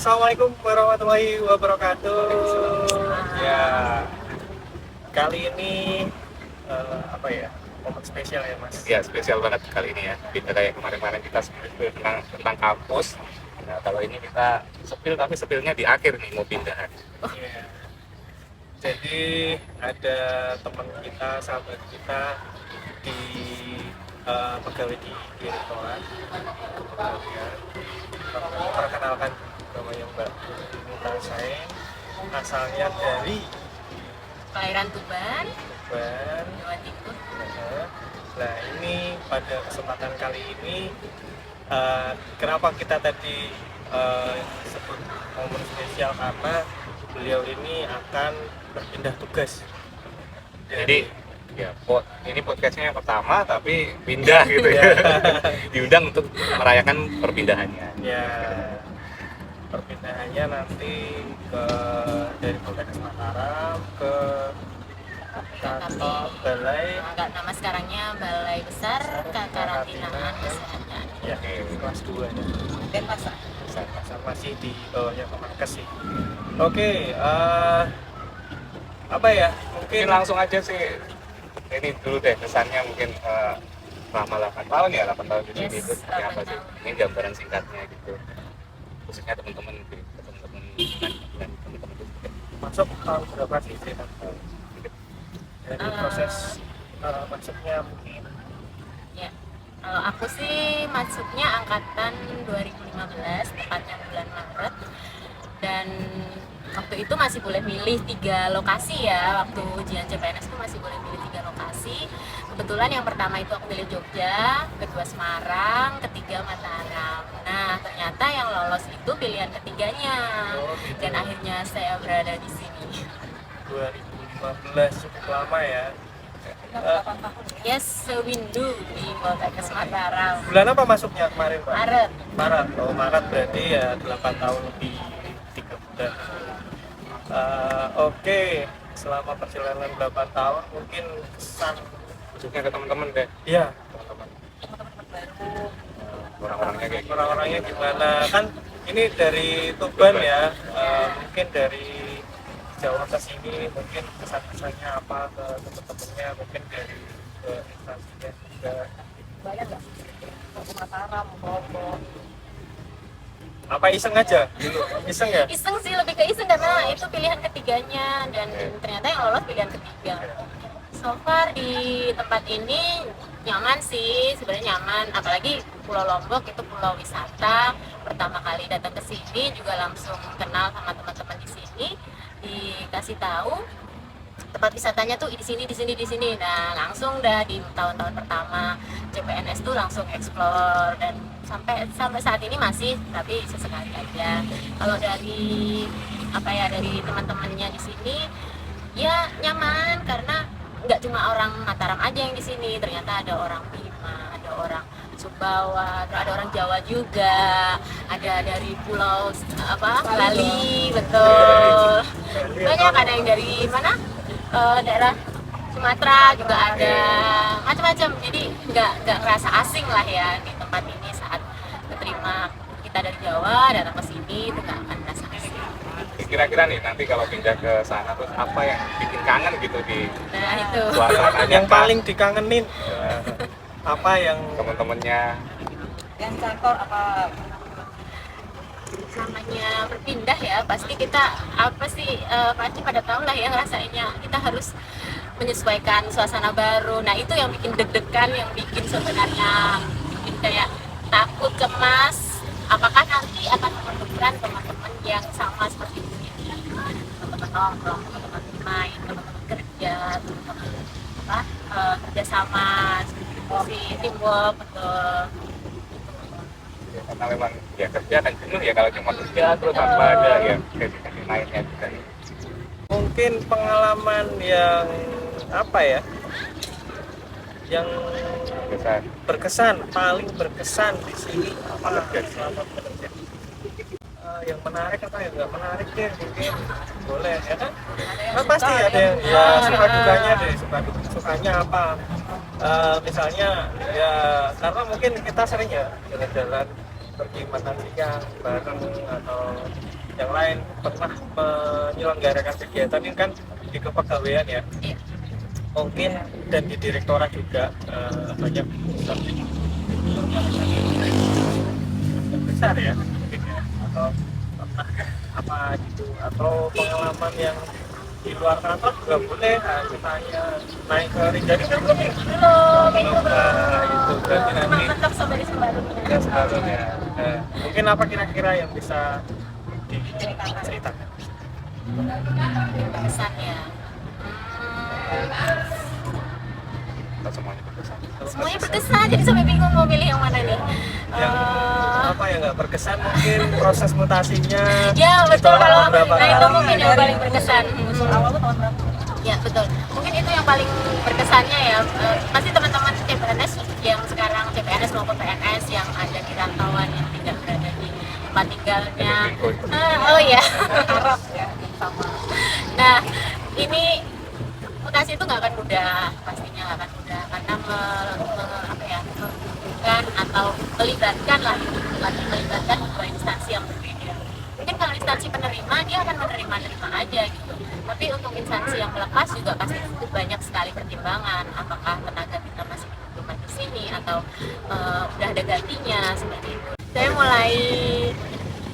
Assalamualaikum warahmatullahi wabarakatuh. Ya, kali ini apa ya? Momen spesial ya, Mas. Ya, spesial banget kali ini ya. Beda kayak kemarin-kemarin kita spill tentang kampus. Nah, kalau ini kita tapi spillnya di akhir nih, mau pindahan. Iya. Jadi ada teman kita, sahabat kita di pegawai di direktorat. Kemudian perkenalkan namanya Mbak Nita Saeng, asalnya dari Kelahiran Tuban, Tuban. Jawa Timur. Nah, ini pada kesempatan kali ini kenapa kita tadi sebut momen spesial, karena beliau ini akan berpindah tugas. Jadi ya, ini podcastnya yang pertama tapi pindah gitu ya. Diundang untuk merayakan perpindahannya. Ya, perpindahannya nanti dari Polres Mataram ke kantor balai Nama sekarangnya Balai Besar Kekarantinaan Kesehatan. ya, kelas 2 ya. Denpasar. Masih di bawahnya Kemenkes sih. Oke, apa ya, Mungkin mungkin langsung aja sih. Ini dulu deh kesannya mungkin selama 8 tahun ya, 8 tahun di sini Yes, itu seperti apa 8 sih? tahun. Ini gambaran singkatnya gitu. Khususnya teman-teman dan teman-teman itu. masuk tahun berapa sih dari proses masuknya mungkin. Ya. Kalau aku sih masuknya angkatan 2015, tepatnya bulan Maret. Dan waktu itu masih boleh milih 3 lokasi ya. Waktu ujian CPNS itu masih boleh milih 3 lokasi. Kebetulan yang pertama itu aku pilih Jogja, kedua Semarang, ketiga Mataram. Nah, ternyata yang lolos itu pilihan ketiganya. Dan akhirnya saya berada di sini. 2015 cukup lama ya. Yes, sewindu di Poltekkes Mataram. Bulan apa masuknya kemarin, Pak? Maret. Maret. Oh, Maret berarti ya 8 tahun lebih 3 bulan. Oke, selama perjalanan 8 tahun mungkin kesan Khususnya ke teman-teman deh. ya, Teman-teman orang-orangnya kayak gimana? orang-orangnya gimana, kan ini dari Tuban ya, mungkin dari Jawa ke sini mungkin kesan-kesannya apa ke teman-temannya, mungkin dari ke instansinya juga. Bayar nggak? Ke Mataram, Bogor. Apa iseng aja dulu? Iseng ya? Iseng sih, lebih ke iseng karena itu pilihan ketiganya dan ternyata yang lolos pilihan ketiga. So far di tempat ini nyaman sih, sebenarnya nyaman, apalagi Pulau Lombok itu pulau wisata. Pertama kali datang ke sini juga langsung kenal sama teman-teman di sini, dikasih tahu tempat wisatanya tuh di sini, di sini, di sini. Nah, langsung dah di tahun-tahun pertama CPNS tuh langsung explore, dan sampai saat ini masih, tapi sesekali aja. Kalau dari dari teman-temannya di sini ya nyaman, karena nggak cuma orang Mataram aja yang di sini, ternyata ada orang Bima, ada orang Sumbawa, ada orang Jawa juga, ada dari pulau Bali, betul, banyak, ada yang dari mana, daerah Sumatera juga ada, macam-macam. Jadi nggak ngerasa asing lah ya di tempat ini saat keterima kita dari Jawa datang ke sini, itu nggak akan merasa asing. Kira-kira nih nanti kalau pindah ke sana terus apa yang bikin kangen gitu di Nah itu suasananya, Yang paling dikangenin apa yang teman-temannya? yang kantor apa namanya berpindah ya, pasti kita pasti pada tahu lah ya ngerasainnya, kita harus menyesuaikan suasana baru. Nah itu yang bikin deg-degan, yang bikin sebenarnya bikin kayak takut, cemas, apakah nanti akan menemukan teman-teman yang sama seperti ini, teman-teman nongkrong, teman-teman main, teman-teman kerja, teman-teman kerjasama, teamwork, betul. Ya, karena memang ya kerja kan jenuh ya kalau cuma kerja terus tanpa ada ya sesi lainnya juga. mungkin pengalaman yang apa ya, yang Biasa paling berkesan di sini apa selama bekerja? Yang menarik apa yang nggak menarik deh, mungkin boleh ya kan? Kan pasti ada yang ya suka dukanya deh, sukanya apa? Misalnya ya karena mungkin kita sering ya jalan-jalan pergi makan siang bareng, atau yang lain pernah menyelenggarakan kegiatan ini kan di kepegawaian ya. Iya. Mungkin dan di direktorat juga banyak subjek besar ya mungkin ya, atau pernah apa gitu, atau pengalaman yang di luar kantor juga boleh ceritanya naik ke Rinjani kan belum ya? Belum, itu belum. Nah, itu berarti nanti Mentok sampai di Sembarutnya. ya seharusnya. Nah, mungkin apa kira-kira yang bisa diceritakan? Berkesan ya. Kita semuanya berkesan. Semuanya berkesan, jadi sampai bingung mau pilih yang mana nih. Yang apa ya nggak berkesan mungkin proses mutasinya Ya betul, setelah kalau beberapa nah itu kali. mungkin yang paling berkesan. Awal tuh tahun berapa? Ya betul, mungkin itu yang paling berkesannya ya. Pasti teman-teman CPNS yang sekarang CPNS maupun PNS yang ada di rantauan yang tidak berada di tempat tinggalnya. Oh ya. Harap ya sama. Nah ini mutasi itu nggak akan mudah, pastinya nggak akan mudah karena menghubungkan atau melibatkan dua instansi yang berbeda. Mungkin kalau instansi penerima dia akan menerima aja gitu, tapi untuk instansi yang melepas juga pasti butuh banyak sekali pertimbangan, apakah tenaga kita masih dibutuhkan di sini atau udah ada gantinya seperti itu. Saya mulai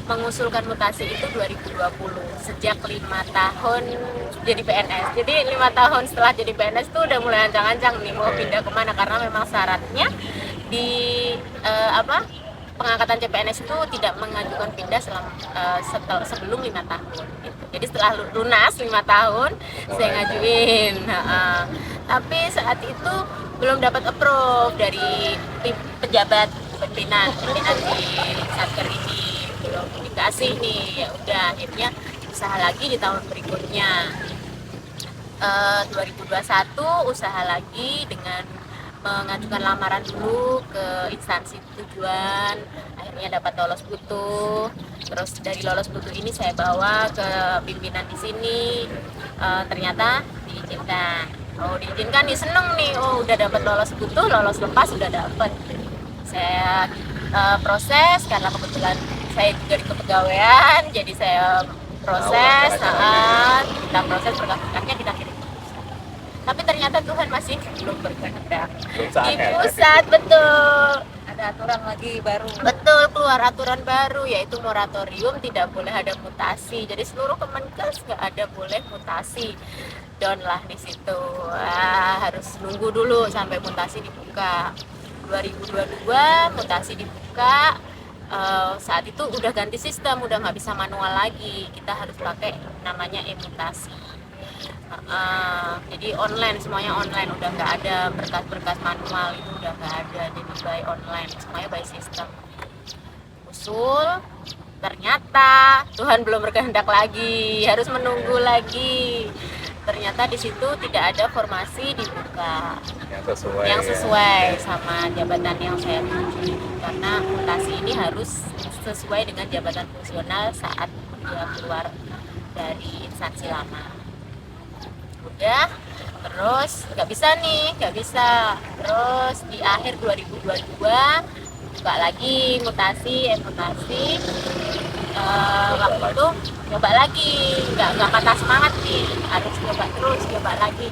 mengusulkan mutasi itu 2020, sejak 5 tahun jadi PNS. Jadi 5 tahun setelah jadi PNS tuh udah mulai ancang-ancang nih mau pindah kemana, karena memang syaratnya di pengangkatan CPNS itu tidak mengajukan pindah sebelum 5 tahun gitu. Jadi setelah lunas 5 tahun saya ngajuin. Tapi saat itu belum dapat approve dari pejabat pimpinan di Satker ini, belum dikasih nih. Ya udah akhirnya usaha lagi di tahun berikutnya. 2021 usaha lagi dengan mengajukan lamaran dulu ke instansi tujuan, akhirnya dapat lolos butuh. Terus dari lolos butuh ini saya bawa ke pimpinan di sini, ternyata diizinkan. Oh diizinkan nih, seneng nih, oh udah dapat lolos butuh, lolos lepas udah dapat. Saya proses karena kebetulan saya juga di kepegawaian, jadi saya proses, kita proses berkas-berkasnya kita kirim. Tapi ternyata Tuhan masih belum berkehendak di pusat, betul. Ada aturan lagi baru. Betul, keluar aturan baru yaitu moratorium, tidak boleh ada mutasi. Jadi seluruh Kemenkes nggak ada boleh mutasi. Down lah di situ. Harus nunggu dulu sampai mutasi dibuka. 2022 mutasi dibuka. Saat itu udah ganti sistem, udah nggak bisa manual lagi. Kita harus pakai namanya e-mutasi. Jadi online, semuanya online, udah nggak ada berkas-berkas manual, itu udah nggak ada, jadi by online, semuanya by sistem. Usul, ternyata Tuhan belum berkehendak lagi, harus menunggu lagi. Ternyata di situ tidak ada formasi dibuka yang sesuai sama jabatan yang saya tuju, karena mutasi ini harus sesuai dengan jabatan fungsional saat dia keluar dari instansi lama. Udah, terus nggak bisa. Terus di akhir 2022 buka lagi mutasi. Waktu itu coba lagi, nggak patah semangat nih, harus coba lagi,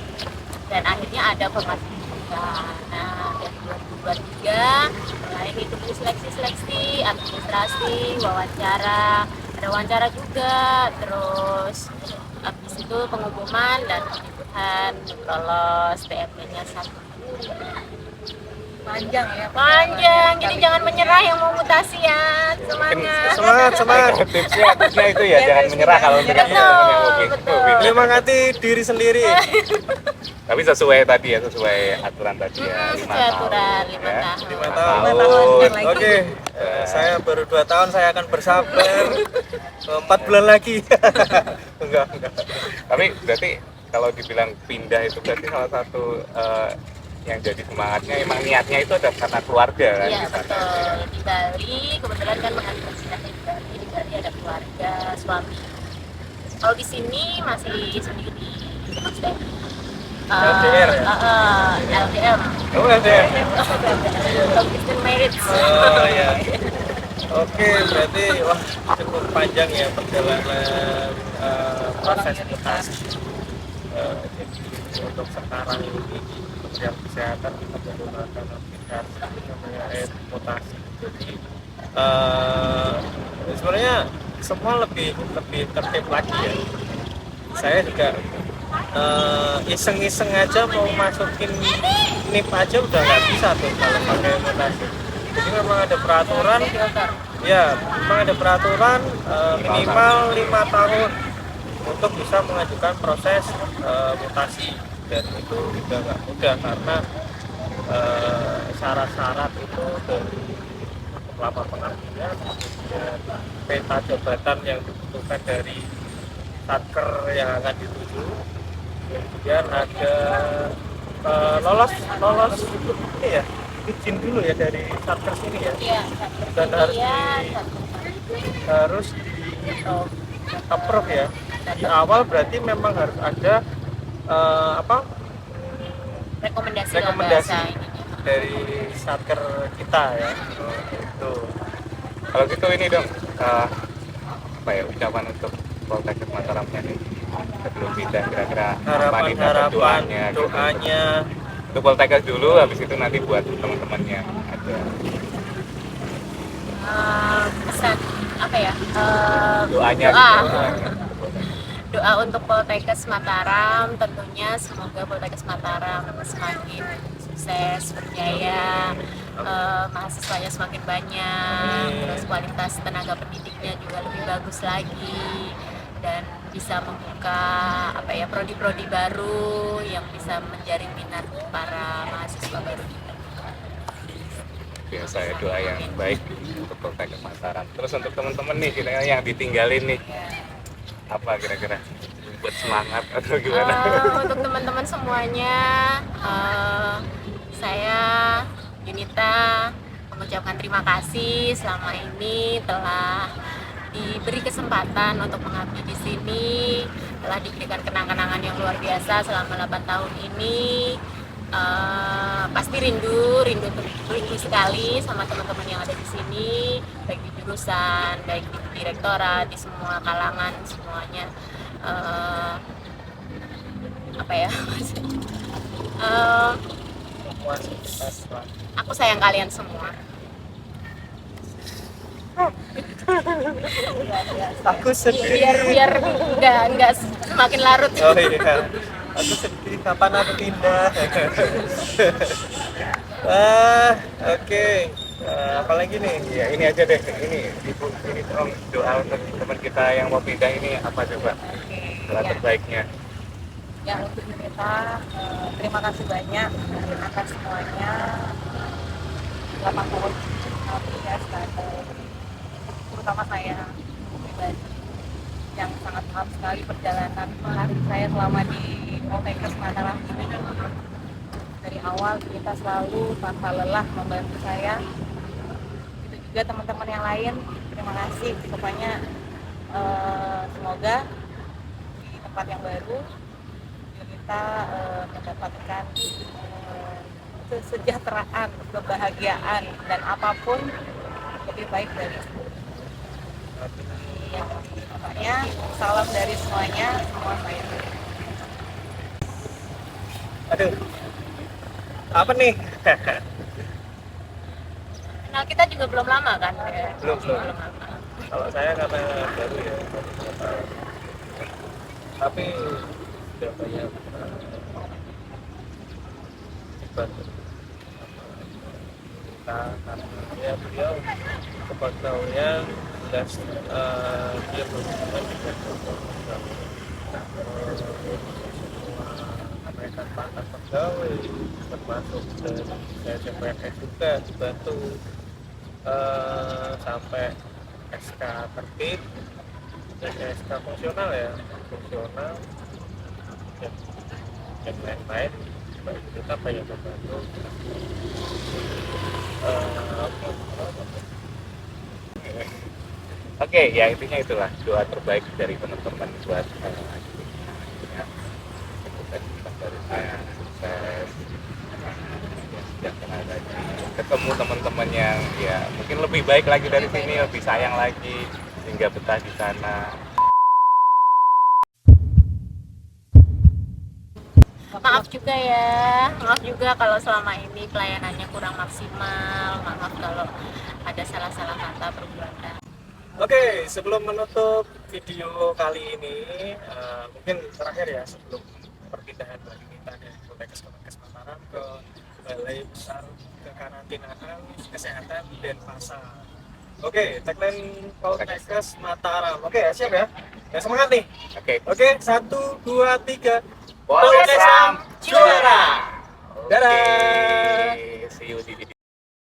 dan akhirnya ada formasi buka. Nah dari 2023 mulai ngikutin seleksi administrasi, wawancara, ada wawancara juga, terus habis itu pengumuman dan puji Tuhan lolos PMP-nya 1. Panjang ya. Panjang, jadi jangan menyerah yang mau mutasi ya. Semangat. Tipsnya itu ya, jangan menyerah kalau tidak Betul. Menyemangati diri sendiri. Tapi sesuai aturan tadi ya. 5 Sesuai aturan, tahun, 5 ya. tahun. 5 5 tahun. tahun. Oke, saya baru 2 tahun, saya akan bersabar 4 bulan lagi. enggak. Tapi berarti kalau dibilang pindah itu berarti salah satu yang jadi semangatnya emang niatnya itu ada karena keluarga kan? Iya betul, di Bali kebetulan kan mengambil pindah di Bali ada keluarga, suami. Kalau di sini masih sendiri. LDR ya? LDM. Oh, LDR. Long distance marriage. Oh iya. Oke, berarti wah cukup panjang ya perjalanan proses mutasi. Jadi untuk sekarang ini Kementerian Kesehatan kita menggunakan aplikasi namanya mutasi. Jadi sebenarnya semua lebih lebih tertib lagi ya. Saya juga iseng-iseng aja mau masukin NIP aja udah nggak bisa tuh kalau pakai mutasi. Jadi memang ada peraturan, ya memang ada peraturan minimal 5 tahun untuk bisa mengajukan proses mutasi, dan itu juga nggak mudah karena syarat-syarat itu dari lama pengabdian, dan peta jabatan yang dibutuhkan dari satker yang akan dituju, kemudian ada lolos ini ya, izin dulu ya dari satker sini ya, Iya. dan harus Iya. harus di approve ya di awal. Berarti memang harus ada Rekomendasi rekomendasi dalam bahasa ininya. dari satker kita ya. Itu Kalau gitu ini dong, apa ya, ucapan untuk Poltekkes Mataramnya nih sebelum pindah, kira-kira apa nih doanya gitu. doanya Untuk Poltekkes dulu, habis itu nanti buat teman-teman yang ada Pesan apa ya? doanya Doa. gitu. Doa untuk Poltekkes Mataram, tentunya semoga Poltekkes Mataram semakin sukses, berjaya, mahasiswanya semakin banyak, terus kualitas tenaga pendidiknya juga lebih bagus lagi, dan bisa membuka apa ya, prodi-prodi baru yang bisa menjaring minat para mahasiswa baru kita. Biasa ya, doa yang baik untuk Poltekkes Mataram. Terus untuk teman-teman nih, kira-kira yang ditinggalin nih, apa kira-kira buat semangat atau gimana? Untuk teman-teman semuanya, saya Yunita mengucapkan terima kasih selama ini telah diberi kesempatan untuk mengabdi di sini, telah diberikan kenang-kenangan yang luar biasa selama 8 tahun ini. Pasti rindu sekali sama teman-teman yang ada di sini, baik di jurusan, baik di direktorat, di semua kalangan, semuanya. Apa ya? Aku sayang kalian semua. aku sedih. Biar nggak semakin larut. Oh iya, aku sedih kapan aku pindah. Oke. Apalagi nih, Ya ini aja deh, ini tolong doa untuk teman kita yang mau pindah ini apa coba doa Ya. terbaiknya. Ya, untuk Yunita, terima kasih banyak atas semuanya. 8 tahun ya, terutama saya pribadi yang sangat paham sekali perjalanan karir saya selama di Poltekkes Mataram ini. Dari awal kita selalu tanpa lelah membantu saya. Itu juga teman-teman yang lain, terima kasih. Pokoknya semoga di tempat yang baru kita mendapatkan kesejahteraan, kebahagiaan, dan apapun lebih baik dari sebelumnya. Ya, pokoknya salam dari semuanya, semua saya. aduh, apa nih? Kenal kita juga belum lama kan? Belum. lama. Kalau saya karena baru ya, tapi sudah banyak dibantu kita, karena ya beliau kepegawainya jelas dia berhubungan dengan program kenaikan pangkat pegawai, termasuk dari CPNS juga dibantu sampai SK tertib dan SK fungsional ya, fungsional dan lain-lain. Baik, kita banyak membantu. Oke, ya intinya itulah doa terbaik dari teman-teman buat sukses, sukses, sukses, sejahtera lagi. ketemu teman-teman yang ya mungkin lebih baik lagi dari sini, lebih sayang lagi, hingga betah di sana. Maaf juga ya, maaf juga kalau selama ini pelayanannya kurang maksimal, maaf kalau ada salah-salah kata perbuatan. Oke, sebelum menutup video kali ini, mungkin terakhir ya sebelum perpindahan bagi kita dari Poltekkes Mataram ke Balai Besar Kekarantinaan Kesehatan Denpasar. Oke, tagline Poltekkes Mataram. Oke, siap ya? Ya semangat nih. Oke, 1, 2, 3. Poltekkes juara. Dadah.